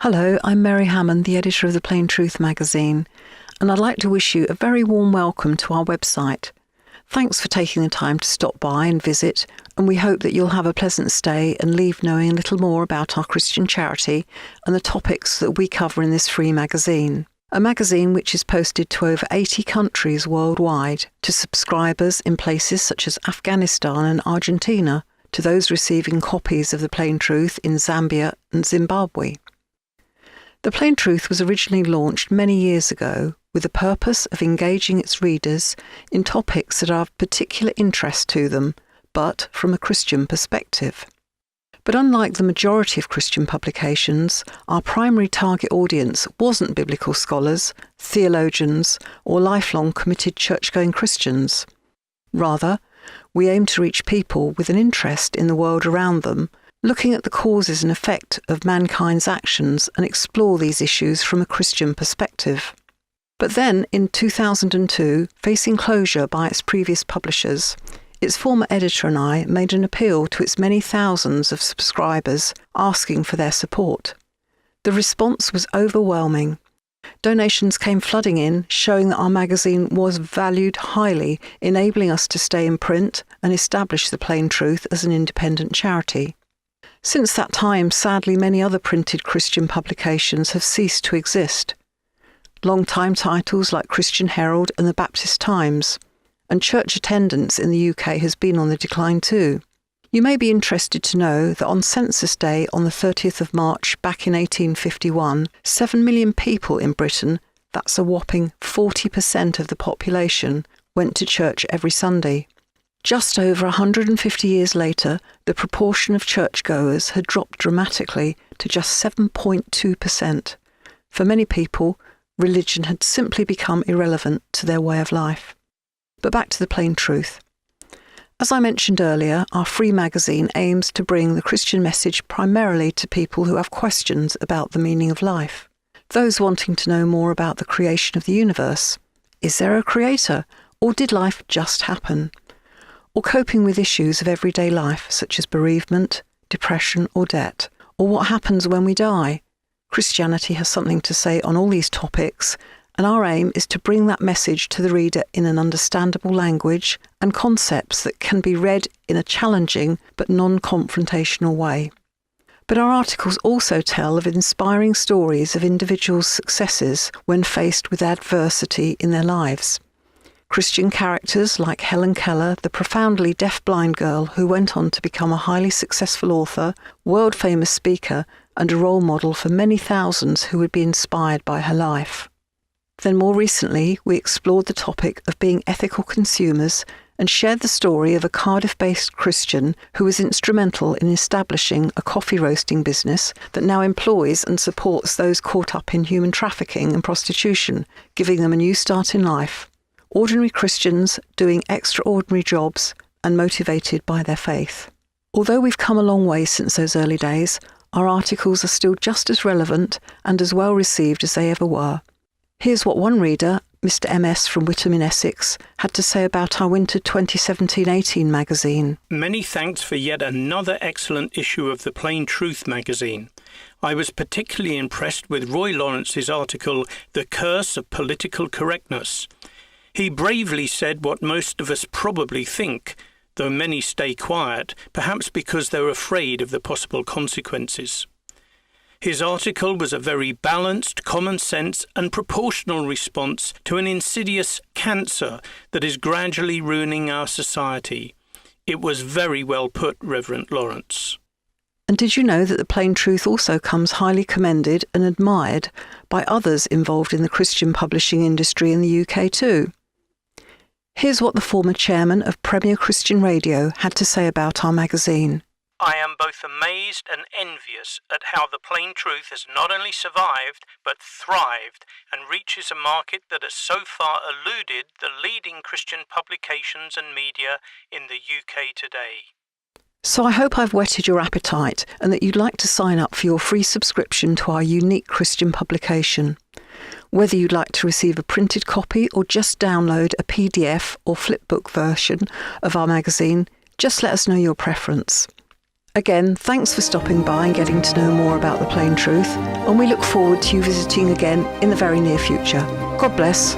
Hello, I'm Mary Hammond, the editor of The Plain Truth magazine, and I'd like to wish you a very warm welcome to our website. Thanks for taking the time to stop by and visit, and we hope that you'll have a pleasant stay and leave knowing a little more about our Christian charity and the topics that we cover in this free magazine. A magazine which is posted to over 80 countries worldwide, to subscribers in places such as Afghanistan and Argentina, to those receiving copies of The Plain Truth in Zambia and Zimbabwe. The Plain Truth was originally launched many years ago with the purpose of engaging its readers in topics that are of particular interest to them, but from a Christian perspective. But unlike the majority of Christian publications, our primary target audience wasn't biblical scholars, theologians, or lifelong committed church-going Christians. Rather, we aim to reach people with an interest in the world around them, looking at the causes and effect of mankind's actions and explore these issues from a Christian perspective. But then, in 2002, facing closure by its previous publishers, its former editor and I made an appeal to its many thousands of subscribers asking for their support. The response was overwhelming. Donations came flooding in, showing that our magazine was valued highly, enabling us to stay in print and establish The Plain Truth as an independent charity. Since that time, sadly, many other printed Christian publications have ceased to exist. Long-time titles like Christian Herald and the Baptist Times, and church attendance in the UK has been on the decline too. You may be interested to know that on Census Day on the 30th of March back in 1851, 7 million people in Britain, that's a whopping 40% of the population, went to church every Sunday. Just over 150 years later, the proportion of churchgoers had dropped dramatically to just 7.2%. For many people, religion had simply become irrelevant to their way of life. But back to The Plain Truth. As I mentioned earlier, our free magazine aims to bring the Christian message primarily to people who have questions about the meaning of life. Those wanting to know more about the creation of the universe. Is there a creator, or did life just happen? Or coping with issues of everyday life such as bereavement, depression or debt, or what happens when we die. Christianity has something to say on all these topics, and our aim is to bring that message to the reader in an understandable language and concepts that can be read in a challenging but non-confrontational way. But our articles also tell of inspiring stories of individuals' successes when faced with adversity in their lives. Christian characters like Helen Keller, the profoundly deaf-blind girl who went on to become a highly successful author, world-famous speaker, and a role model for many thousands who would be inspired by her life. Then more recently, we explored the topic of being ethical consumers and shared the story of a Cardiff-based Christian who was instrumental in establishing a coffee roasting business that now employs and supports those caught up in human trafficking and prostitution, giving them a new start in life. Ordinary Christians doing extraordinary jobs and motivated by their faith. Although we've come a long way since those early days, our articles are still just as relevant and as well received as they ever were. Here's what one reader, Mr. MS from Whittam in Essex, had to say about our winter 2017-18 magazine. Many thanks for yet another excellent issue of The Plain Truth magazine. I was particularly impressed with Roy Lawrence's article, The Curse of Political Correctness. He bravely said what most of us probably think, though many stay quiet, perhaps because they're afraid of the possible consequences. His article was a very balanced, common sense and proportional response to an insidious cancer that is gradually ruining our society. It was very well put, Reverend Lawrence. And did you know that The Plain Truth also comes highly commended and admired by others involved in the Christian publishing industry in the UK too? Here's what the former chairman of Premier Christian Radio had to say about our magazine. I am both amazed and envious at how The Plain Truth has not only survived, but thrived, and reaches a market that has so far eluded the leading Christian publications and media in the UK today. So I hope I've whetted your appetite and that you'd like to sign up for your free subscription to our unique Christian publication. Whether you'd like to receive a printed copy or just download a PDF or flipbook version of our magazine, just let us know your preference. Again, thanks for stopping by and getting to know more about the plain truth, and we look forward to you visiting again in the very near future. God bless.